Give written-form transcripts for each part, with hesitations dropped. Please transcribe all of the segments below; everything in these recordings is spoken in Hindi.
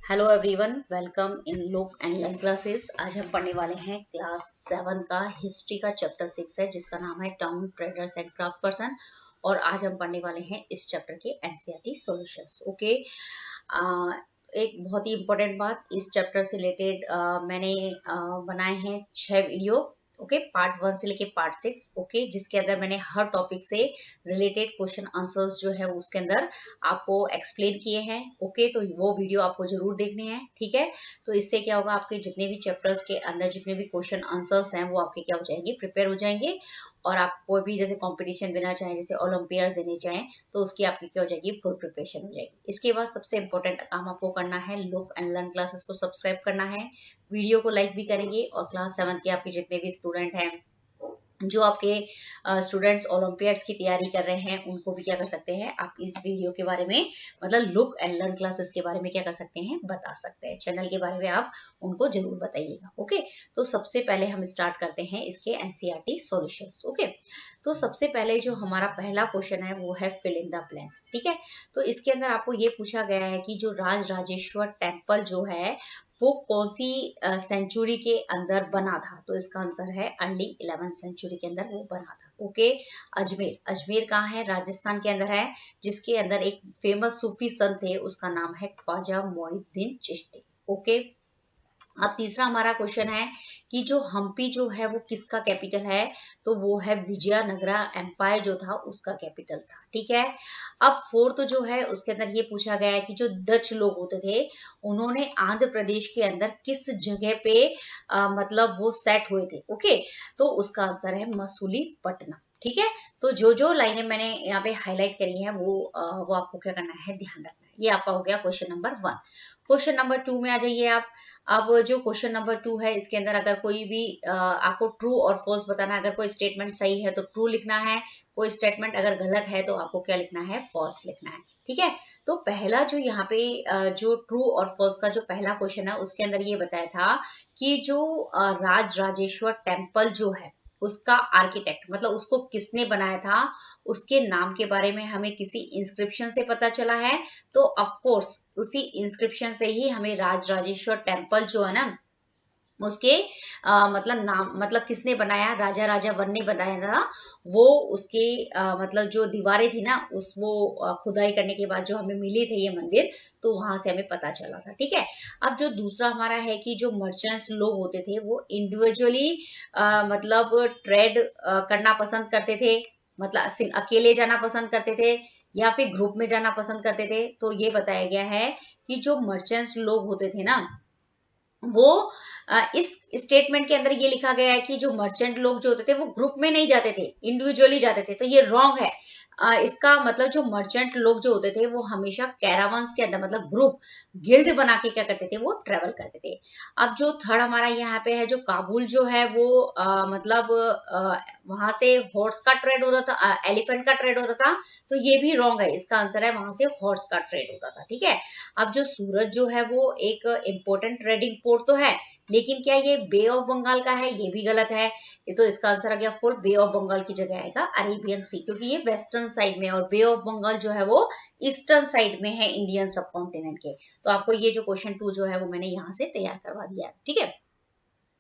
Hello everyone, welcome in look and learn classes. आज हम पढ़ने वाले हैं क्लास 7 का हिस्ट्री का चैप्टर 6 है जिसका नाम है town traders and craft person. और आज हम पढ़ने वाले हैं इस चैप्टर के एनसीईआरटी सॉल्यूशंस। ओके, एक बहुत ही इम्पोर्टेंट बात, इस चैप्टर से रिलेटेड मैंने बनाए हैं 6 वीडियो। ओके, पार्ट 1 से लेके पार्ट 6। ओके, जिसके अंदर मैंने हर टॉपिक से रिलेटेड क्वेश्चन आंसर्स जो है उसके अंदर आपको एक्सप्लेन किए हैं। ओके, तो वो वीडियो आपको जरूर देखने हैं। ठीक है, तो इससे क्या होगा, आपके जितने भी चैप्टर्स के अंदर जितने भी क्वेश्चन आंसर्स हैं वो आपके क्या हो जाएंगे, प्रिपेयर हो जाएंगे। और आप कोई भी जैसे कंपटीशन देना चाहें, जैसे ओलंपियाड्स देने चाहें, तो उसकी आपकी क्या हो जाएगी, फुल प्रिपरेशन हो जाएगी। इसके बाद सबसे इंपॉर्टेंट काम आपको करना है, लुक एंड लर्न क्लासेस को सब्सक्राइब करना है, वीडियो को लाइक भी करेंगे। और क्लास 7 के आपके जितने भी स्टूडेंट हैं, जो आपके स्टूडेंट्स ओलंपियाड्स की तैयारी कर रहे हैं, उनको भी क्या कर सकते हैं, आप इस वीडियो के बारे में, मतलब लुक एंड लर्न क्लासेस के बारे में क्या कर सकते हैं, बता सकते हैं। चैनल के बारे में आप उनको जरूर बताइएगा। ओके, तो सबसे पहले हम स्टार्ट करते हैं इसके एनसीईआरटी सॉल्यूशंस। ओके, तो सबसे पहले जो हमारा पहला क्वेश्चन है वो है फिल इन द ब्लैंक्स। ठीक है, तो इसके अंदर आपको ये पूछा गया है कि जो राज राजेश्वर टेम्पल जो है वो कौन सी सेंचुरी के अंदर बना था। तो इसका आंसर है अर्ली 11th सेंचुरी के अंदर वो बना था। ओके, अजमेर, अजमेर कहाँ है, राजस्थान के अंदर है, जिसके अंदर एक फेमस सूफी संत थे, उसका नाम है ख्वाजा मोइनुद्दीन चिश्ती। ओके, अब तीसरा हमारा क्वेश्चन है कि जो हम्पी जो है वो किसका कैपिटल है। तो वो है विजयनगरा एम्पायर जो था उसका कैपिटल था। ठीक है, अब फोर्थ जो है उसके अंदर ये पूछा गया है कि जो डच लोग होते थे उन्होंने आंध्र प्रदेश के अंदर किस जगह पे मतलब वो सेट हुए थे। ओके, तो उसका आंसर है मसूलीपट्टनम। ठीक है, तो जो लाइनें मैंने यहाँ पे हाईलाइट करी है वो आपको क्या करना है, ध्यान रखना है। ये आपका हो गया क्वेश्चन नंबर 1। क्वेश्चन नंबर 2 में आ जाइए आप। अब जो क्वेश्चन नंबर 2 है, इसके अंदर अगर कोई भी आपको ट्रू और फॉल्स बताना है। अगर कोई स्टेटमेंट सही है तो ट्रू लिखना है, कोई स्टेटमेंट अगर गलत है तो आपको क्या लिखना है, फॉल्स लिखना है। ठीक है, तो पहला जो यहाँ पे जो ट्रू और फॉल्स का जो पहला क्वेश्चन है उसके अंदर ये बताया था कि जो राज राजेश्वर टेम्पल जो है उसका आर्किटेक्ट, मतलब उसको किसने बनाया था, उसके नाम के बारे में हमें किसी इंस्क्रिप्शन से पता चला है। तो ऑफ कोर्स उसी इंस्क्रिप्शन से ही हमें राज राजेश्वर टेम्पल जो है ना उसके मतलब नाम, मतलब किसने बनाया, राजा राजा वन ने बनाया था। वो उसके मतलब जो दीवारें थी ना, उस वो खुदाई करने के बाद जो हमें मिली थे ये मंदिर, तो वहां से हमें पता चला था। ठीक है, अब जो दूसरा हमारा है कि जो मर्चेंट्स लोग होते थे वो इंडिविजुअली मतलब ट्रेड करना पसंद करते थे, मतलब अकेले जाना पसंद करते थे या फिर ग्रुप में जाना पसंद करते थे। तो ये बताया गया है कि जो मर्चेंट्स लोग होते थे ना, वो इस स्टेटमेंट के अंदर ये लिखा गया है कि जो मर्चेंट लोग जो होते थे वो ग्रुप में नहीं जाते थे, इंडिविजुअली जाते थे। तो ये रॉन्ग है। इसका मतलब जो मर्चेंट लोग जो होते थे वो हमेशा कैरावंस के अंदर, मतलब ग्रुप गिल्ड बना के क्या करते थे, वो ट्रेवल करते थे। अब जो थर्ड हमारा यहाँ पे है, जो काबुल जो है वो मतलब वहां से हॉर्स का ट्रेड होता था, एलिफेंट का ट्रेड होता था। तो ये भी रॉन्ग है, इसका आंसर है वहां से हॉर्स का ट्रेड होता था। ठीक है, अब जो सूरत जो है वो एक इम्पोर्टेंट ट्रेडिंग पोर्ट तो है, लेकिन क्या ये बे ऑफ बंगाल का है, ये भी गलत है। ये तो इसका आंसर आ गया फुल, बे ऑफ बंगाल की जगह आएगा अरेबियन सी, क्योंकि ये वेस्टर्न साइड में है और बे ऑफ बंगाल जो है वो ईस्टर्न साइड में है इंडियन सब कॉन्टिनेंट के। तो आपको ये जो क्वेश्चन 2 जो है वो मैंने यहाँ से तैयार करवा दिया है। ठीक है,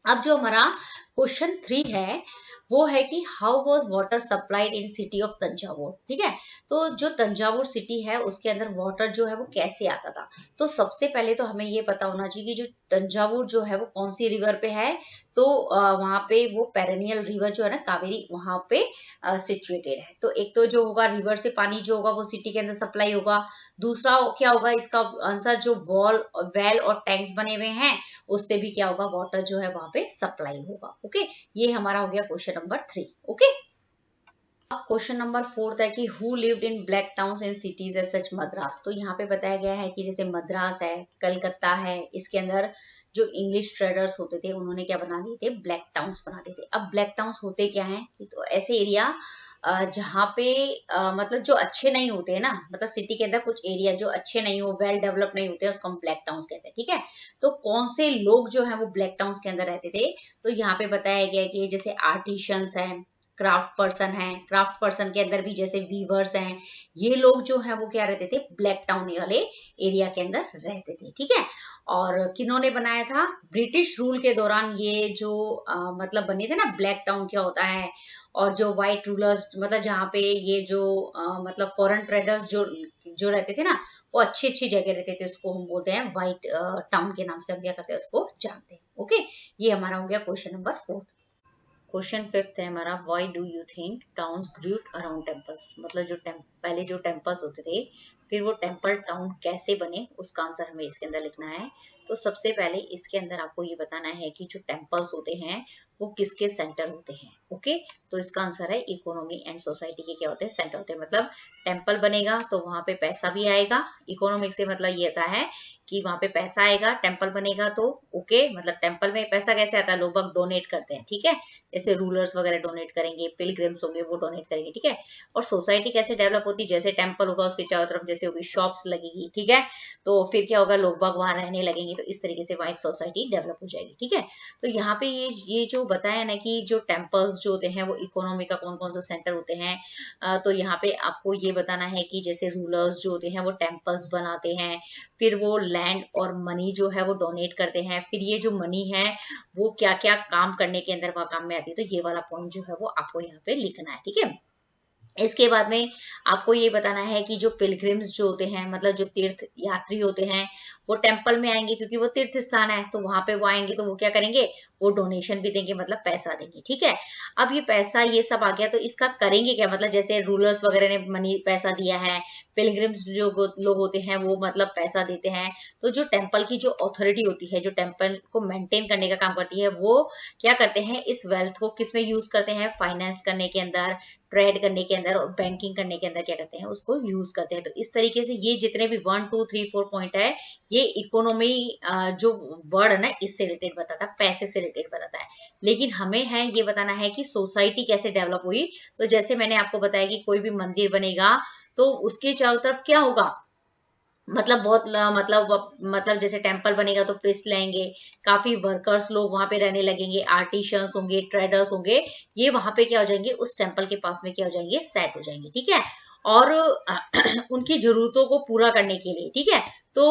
अब जो हमारा क्वेश्चन 3 है वो है कि how was water supplied in city of Thanjavur. ठीक है, तो जो तंजावुर सिटी है उसके अंदर वाटर जो है वो कैसे आता था। तो सबसे पहले तो हमें ये पता होना चाहिए कि जो तंजावुर जो है वो कौन सी रिवर पे है। तो वहां पे वो पेरेनियल रिवर जो है ना, कावेरी, वहां पे सिचुएटेड है। तो एक तो जो होगा रिवर से पानी जो होगा वो सिटी के अंदर सप्लाई होगा। दूसरा क्या होगा, इसका आंसर जो वेल और टैंक्स बने हुए हैं उससे भी क्या होगा, वाटर जो है वहां पे सप्लाई होगा। ओके, ये हमारा हो गया question number 3। Okay, question number 4 है कि who lived in black towns in cities as such Madras. तो यहाँ पे बताया गया है कि जैसे मद्रास है, कलकत्ता है, इसके अंदर जो इंग्लिश ट्रेडर्स होते थे उन्होंने क्या बना दिए थे, ब्लैक टाउन्स बना दिए थे। अब ब्लैक टाउन्स होते क्या हैं कि तो ऐसे एरिया जहाँ पे मतलब जो अच्छे नहीं होते हैं ना, मतलब सिटी के अंदर कुछ एरिया जो अच्छे नहीं हो, वेल डेवलप नहीं होते हैं, उसको हम ब्लैक टाउन्स कहते हैं। ठीक है, तो कौन से लोग जो है वो ब्लैक टाउन्स के अंदर रहते थे। तो यहाँ पे बताया गया कि जैसे आर्टिशंस हैं, क्राफ्ट पर्सन है, क्राफ्ट पर्सन के अंदर भी जैसे वीवर्स हैं, ये लोग जो है वो क्या रहते थे, ब्लैक टाउन वाले एरिया के अंदर रहते थे। ठीक है, और किन्होंने बनाया था? ब्रिटिश रूल के दौरान ये जो मतलब बने थे ना, ब्लैक टाउन क्या होता है, और जो व्हाइट रूलर्स, मतलब जहाँ पे ये जो मतलब फॉरेन ट्रेडर्स जो जो रहते थे ना, वो अच्छी अच्छी जगह रहते थे, उसको हम बोलते हैं व्हाइट टाउन के नाम से हम क्या करते हैं, उसको जानते हैं। ओके, ये हमारा हो गया क्वेश्चन नंबर 4। क्वेश्चन 5 है हमारा, why do you think towns grew around temples? मतलब जो पहले जो टेम्पल्स होते थे, फिर वो टेम्पल टाउन कैसे बने, उसका आंसर हमें इसके अंदर लिखना है। तो सबसे पहले इसके अंदर आपको ये बताना है कि जो टेम्पल्स होते हैं वो किसके सेंटर होते हैं। ओके, तो इसका आंसर है इकोनॉमी एंड सोसाइटी के क्या होते हैं, सेंटर होते हैं। मतलब टेम्पल बनेगा तो वहां पे पैसा भी आएगा। इकोनॉमिक से मतलब ये होता है कि वहां पे पैसा आएगा, टेम्पल बनेगा तो। ओके, मतलब टेम्पल में पैसा कैसे आता है, लोग डोनेट करते हैं, ठीक है, जैसे रूलर्स वगैरह डोनेट करेंगे, पिलग्रिम्स होंगे वो डोनेट करेंगे, ठीक है। और सोसाइटी कैसे डेवलप होती है, जैसे टेम्पल होगा उसके चारों तरफ जैसे होगी शॉप्स लगेगी, ठीक है, तो फिर क्या होगा, लोग बाग वहां रहने लगेंगे, तो इस तरीके से वहां एक सोसाइटी डेवलप हो जाएगी, ठीक है। तो यहाँ पे ये जो बताया ना कि जो टेम्पल्स जो होते हैं वो इकोनॉमी का कौन कौन सा सेंटर होते हैं, तो यहाँ पे आपको ये बताना है कि जैसे रूलर्स जो होते हैं वो टेम्पल्स बनाते हैं, फिर वो लैंड और मनी जो है वो डोनेट करते हैं, फिर ये जो मनी है वो क्या क्या काम करने के अंदर वह काम में आती है, तो ये वाला पॉइंट जो है वो आपको यहाँ पे लिखना है, ठीक है। इसके बाद में आपको ये बताना है कि जो पिलग्रिम्स जो होते हैं, मतलब जो तीर्थ यात्री होते हैं, वो टेम्पल में आएंगे क्योंकि वो तीर्थ स्थान है, तो वहां पे वो आएंगे तो वो क्या करेंगे, वो डोनेशन भी देंगे, मतलब पैसा देंगे, ठीक है। अब ये पैसा ये सब आ गया, तो इसका करेंगे क्या, मतलब जैसे रूलर्स वगैरह ने मनी पैसा दिया है, पिलग्रिम्स जो लोग होते हैं वो मतलब पैसा देते हैं, तो जो टेम्पल की जो अथॉरिटी होती है, जो टेम्पल को मेंटेन करने का काम करती है, वो क्या करते हैं, इस वेल्थ को किस में यूज करते हैं, फाइनेंस करने के अंदर, ट्रेड करने के अंदर और बैंकिंग करने के अंदर क्या करते हैं, उसको यूज करते हैं। तो इस तरीके से ये जितने भी 1 2 3 4 पॉइंट है, ये इकोनॉमी जो वर्ड है ना, इससे रिलेटेड बताता है, पैसे से रिलेटेड बताता है। लेकिन हमें है ये बताना है कि सोसाइटी कैसे डेवलप हुई। तो जैसे मैंने आपको बताया कि कोई भी मंदिर बनेगा तो उसके चारों तरफ क्या होगा, मतलब बहुत मतलब जैसे टेम्पल बनेगा तो प्रीस्ट लेंगे, काफी वर्कर्स लोग वहां पे रहने लगेंगे, आर्टिशियंस होंगे, ट्रेडर्स होंगे, ये वहां पे क्या हो जाएंगे, उस टेम्पल के पास में क्या हो जाएंगे, सेट हो जाएंगे, ठीक है। और उनकी जरूरतों को पूरा करने के लिए, ठीक है, तो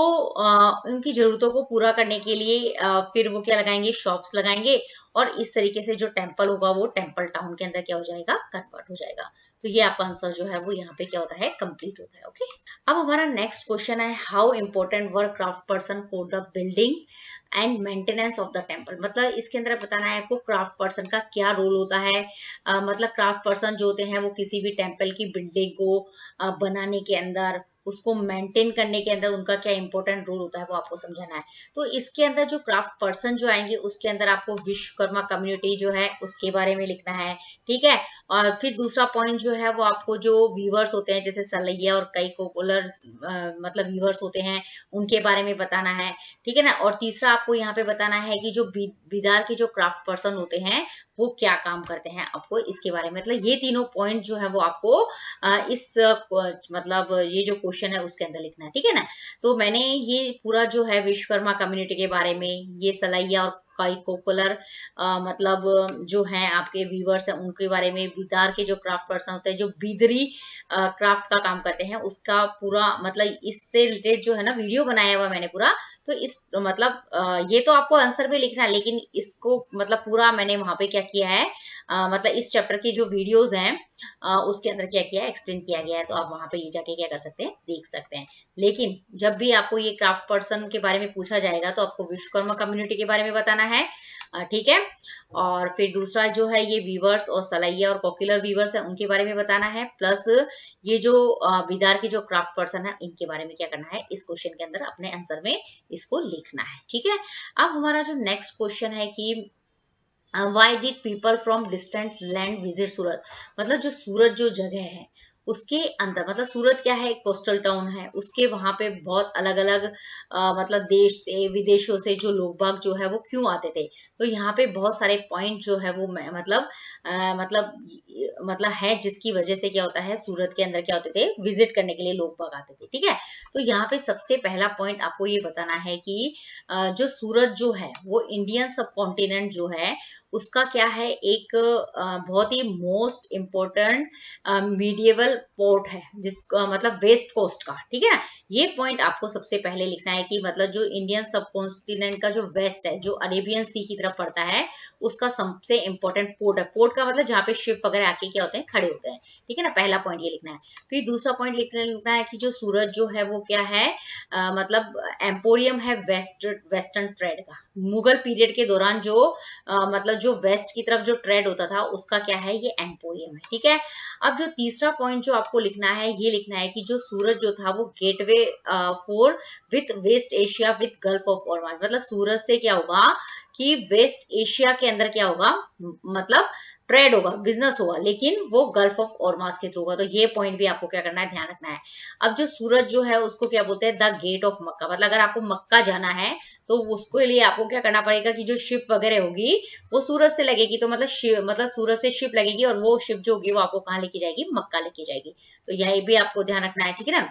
उनकी जरूरतों को पूरा करने के लिए फिर वो क्या लगाएंगे, शॉप्स लगाएंगे, और इस तरीके से जो टेम्पल होगा वो टेम्पल टाउन के अंदर क्या हो जाएगा, कन्वर्ट हो जाएगा। तो ये आपका आंसर जो है वो यहाँ पे क्या होता है, कंप्लीट होता है। ओके, अब हमारा नेक्स्ट क्वेश्चन है, how important were craft person for the building and maintenance of the temple? मतलब इसके अंदर बताना है आपको क्राफ्ट पर्सन का क्या रोल होता है। मतलब क्राफ्ट पर्सन जो होते हैं वो किसी भी टेम्पल की बिल्डिंग को बनाने के अंदर, उसको मेंटेन करने के अंदर उनका क्या इंपॉर्टेंट रोल होता है, वो आपको समझाना है। तो इसके अंदर जो क्राफ्ट पर्सन जो आएंगे उसके अंदर आपको विश्वकर्मा कम्युनिटी जो है उसके बारे में लिखना है, ठीक है। और फिर दूसरा पॉइंट जो है वो आपको जो व्यूवर्स होते हैं जैसे सलैया और कई कोकुलर्स मतलब व्यूवर्स होते हैं उनके बारे में बताना है, ठीक है ना। और तीसरा आपको यहाँ पे बताना है कि जो बिदार के जो क्राफ्ट पर्सन होते हैं वो क्या काम करते हैं, आपको इसके बारे में, मतलब ये तीनों पॉइंट जो है वो आपको मतलब ये जो क्वेश्चन है उसके अंदर लिखना है, ठीक है ना। तो मैंने ये पूरा जो है विश्वकर्मा कम्युनिटी के बारे में, ये सलैया और कई पॉपुलर मतलब जो है आपके व्यूवर्स हैं उनके बारे में, बिदार के जो क्राफ्ट पर्सन होते हैं जो बिदरी क्राफ्ट का काम करते हैं उसका पूरा मतलब इससे रिलेटेड जो है ना वीडियो बनाया हुआ मैंने पूरा। तो इस मतलब ये तो आपको आंसर में लिखना है, लेकिन इसको मतलब पूरा मैंने वहां पे क्या किया है, मतलब इस चैप्टर की जो वीडियोस हैं उसके अंदर क्या किया है, एक्सप्लेन किया गया है, तो आप वहां पे ये जाके क्या कर सकते हैं, देख सकते हैं। लेकिन जब भी आपको ये क्राफ्ट पर्सन के बारे में पूछा जाएगा तो आपको विश्वकर्मा कम्युनिटी के बारे में बताना है, ठीक है। और फिर दूसरा जो है ये वीवर्स और सलैया और पॉपुलर वीवर्स है उनके बारे में बताना है, प्लस ये जो बिदार के जो क्राफ्ट पर्सन है इनके बारे में क्या करना है, इस क्वेश्चन के अंदर अपने आंसर में इसको लिखना है, ठीक है। अब हमारा जो नेक्स्ट क्वेश्चन है कि why did people from distant land visit Surat? मतलब जो सूरत जो जगह है उसके अंदर, मतलब सूरत क्या है, कोस्टल टाउन है, उसके वहां पे बहुत अलग अलग मतलब देश से विदेशों से जो लोग बाग जो है वो क्यों आते थे। तो यहाँ पे बहुत सारे पॉइंट जो है वो मतलब है जिसकी वजह से क्या होता है, सूरत के अंदर क्या होते थे, विजिट करने के लिए लोग बाग आते थे, ठीक है। तो यहाँ पे सबसे पहला पॉइंट आपको ये बताना है कि जो सूरत जो है वो इंडियन सब कॉन्टिनेंट जो है उसका क्या है, एक बहुत ही most important medieval coastal port है, जिसका मतलब वेस्ट कोस्ट का, ठीक है ना। ये पॉइंट आपको सबसे पहले लिखना है कि मतलब जो इंडियन सब कॉन्टिनेंट का जो वेस्ट है, जो अरेबियन सी की तरफ पड़ता है, उसका सबसे इंपॉर्टेंट पोर्ट है। पोर्ट का मतलब जहाँ पे शिप वगैरह आके क्या होते हैं, खड़े होते हैं, ठीक है ना। पहला पॉइंट ये लिखना है। फिर दूसरा पॉइंट लिखना है कि जो सूरत जो है वो क्या है, मतलब एम्पोरियम है वेस्टर्न ट्रेड का। मुगल पीरियड के दौरान जो मतलब जो वेस्ट की तरफ जो ट्रेड होता था, उसका क्या है, ये एम्पोरियम है, ठीक है। अब जो तीसरा पॉइंट जो आपको लिखना है, ये लिखना है कि जो सूरत जो था वो gateway for with west Asia with gulf of Oman. मतलब सूरत से क्या होगा कि वेस्ट एशिया के अंदर क्या होगा, मतलब ट्रेड होगा, बिजनेस होगा, लेकिन वो गल्फ ऑफ ओरमास के थ्रू होगा। तो ये पॉइंट भी आपको क्या करना है, ध्यान रखना है। अब जो सूरत जो है उसको क्या बोलते हैं, द गेट ऑफ मक्का। मतलब अगर आपको मक्का जाना है तो उसको लिए आपको क्या करना पड़ेगा कि जो शिप वगैरह होगी वो सूरत से लगेगी। तो मतलब सूरत से शिप लगेगी और वो शिप जो होगी वो आपको कहाँ लेके जाएगी, मक्का लेके जाएगी। तो यही भी आपको ध्यान रखना है, ठीक है ना।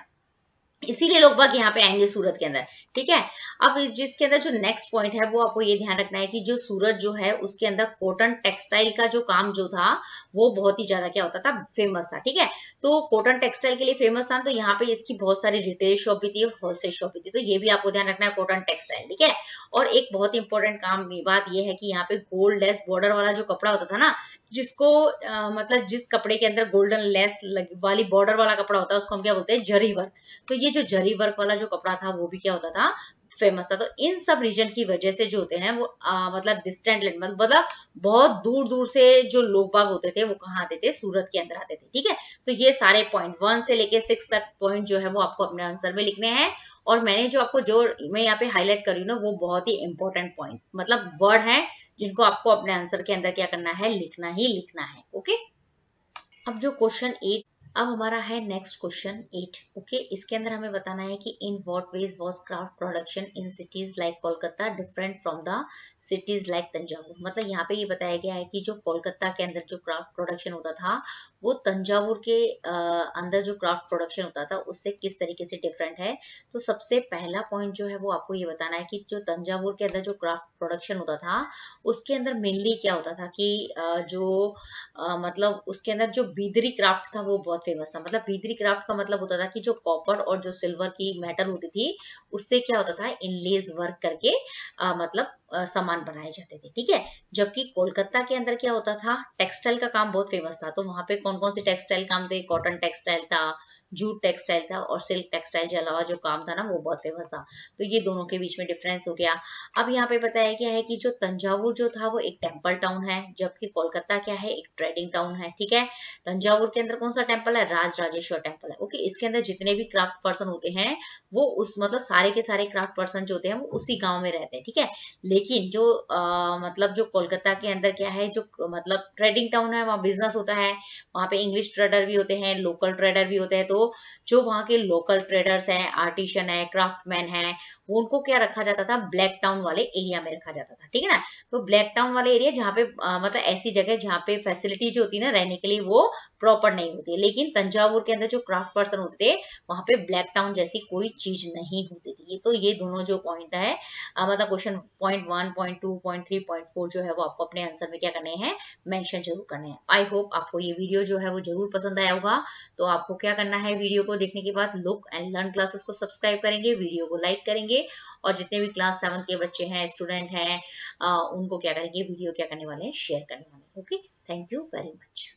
इसीलिए लोग बाग यहाँ पे आएंगे सूरत के अंदर, ठीक है। अब जिसके अंदर जो नेक्स्ट पॉइंट है वो आपको ये ध्यान रखना है कि जो सूरत जो है उसके अंदर कॉटन टेक्सटाइल का जो काम जो था वो बहुत ही ज्यादा क्या होता था, फेमस था, ठीक है। तो कॉटन टेक्सटाइल के लिए फेमस था, तो यहाँ पे इसकी बहुत सारी रिटेल शॉप भी थी और होलसेल शॉप भी थी। तो ये भी आपको ध्यान रखना है, कॉटन टेक्सटाइल, ठीक है। और एक बहुत इंपॉर्टेंट काम बात ये है कि यहाँ पे गोल्ड लेस बॉर्डर वाला जो कपड़ा होता था ना, जिसको मतलब जिस कपड़े के अंदर गोल्डन लेस वाली बॉर्डर वाला कपड़ा होता है, उसको हम क्या बोलते हैं, जरी वर्क। तो ये जो जरी वर्क वाला जो कपड़ा था वो भी क्या होता था, फेमस था। तो इन सब रीजन की वजह से जो होते हैं वो मतलब डिस्टेंट मतलब बहुत दूर दूर से जो लोग बाग होते थे वो कहाँ आते थे, सूरत के अंदर आते थे, ठीक है। तो ये सारे पॉइंट 1 से लेके 6 तक पॉइंट जो है वो आपको अपने आंसर में लिखने हैं। और मैंने जो आपको जो मैं यहाँ पे हाईलाइट कर रही हूँ ना, वो बहुत ही इंपॉर्टेंट पॉइंट मतलब वर्ड है, जिनको आपको अपने आंसर के अंदर क्या करना है, लिखना ही लिखना है, ओके। अब जो क्वेश्चन 8, अब हमारा है नेक्स्ट क्वेश्चन 8, ओके। इसके अंदर हमें बताना है कि in what ways was craft production in cities like Kolkata different from the cities like Thanjavur. मतलब यहाँ पे ये बताया गया है कि जो कोलकाता के अंदर जो क्राफ्ट प्रोडक्शन होता था, वो तंजावुर के अंदर जो क्राफ्ट प्रोडक्शन होता था उससे किस तरीके से डिफरेंट है। तो सबसे पहला पॉइंट जो है वो आपको ये बताना है कि जो तंजावुर के अंदर जो क्राफ्ट प्रोडक्शन होता था, उसके अंदर मेनली क्या होता था कि जो मतलब उसके अंदर जो बीदरी क्राफ्ट था वो बहुत फेमस था। मतलब बीदरी क्राफ्ट का मतलब होता था कि जो कॉपर और जो सिल्वर की मेटल होती थी, उससे क्या होता था, इनलेस वर्क करके मतलब सामान बनाए जाते थे, ठीक है। जबकि कोलकाता के अंदर क्या होता था, टेक्सटाइल का काम बहुत फेमस था। तो वहां पे कौन कौन से टेक्सटाइल काम थे, कॉटन टेक्सटाइल था, जूट टेक्सटाइल था और सिल्क टेक्सटाइल के अलावा जो काम था ना वो बहुत फेमस था। तो ये दोनों के बीच में डिफरेंस हो गया। अब यहाँ पे बताया गया है कि जो तंजावुर जो था वो एक टेम्पल टाउन है, जबकि कोलकाता क्या है, एक ट्रेडिंग टाउन है, ठीक है। तंजावुर के अंदर कौन सा टेम्पल है, राज राजेश्वर टेम्पल है, ओके। इसके अंदर जितने भी क्राफ्ट पर्सन होते हैं वो उस मतलब सारे के सारे क्राफ्ट पर्सन जो होते हैं वो उसी गांव में रहते हैं, ठीक है। लेकिन जो मतलब जो कोलकाता के अंदर क्या है, जो मतलब ट्रेडिंग टाउन है, वहाँ बिजनेस होता है, वहाँ पे इंग्लिश ट्रेडर भी होते हैं, लोकल ट्रेडर भी होते हैं। तो जो वहाँ के लोकल ट्रेडर्स हैं, आर्टिशन है, क्राफ्टमैन है, उनको क्या रखा जाता था, ब्लैक टाउन वाले एरिया में रखा जाता था, ठीक है ना। तो ब्लैक टाउन वाले एरिया जहाँ पे मतलब ऐसी जगह जहाँ पे फैसिलिटी जो होती है ना रहने के लिए वो प्रॉपर नहीं होती है। लेकिन तंजावुर के अंदर जो क्राफ्ट पर्सन होते थे वहां पे ब्लैक टाउन जैसी कोई चीज नहीं होती थी। तो ये दोनों जो पॉइंट है मतलब question point 1, point 2, point 3, point 4 जो है वो आपको अपने आंसर में क्या करने हैं, मेंशन जरूर करने हैं। आई होप आपको ये वीडियो जो है वो जरूर पसंद आया होगा। तो आपको क्या करना है, वीडियो को देखने के बाद लुक एंड लर्न क्लासेस को सब्सक्राइब करेंगे, वीडियो को लाइक करेंगे और जितने भी क्लास 7 के बच्चे हैं, स्टूडेंट हैं, उनको क्या करेंगे, वीडियो क्या करने वाले हैं, शेयर करने वाले हैं, okay. Thank you very much.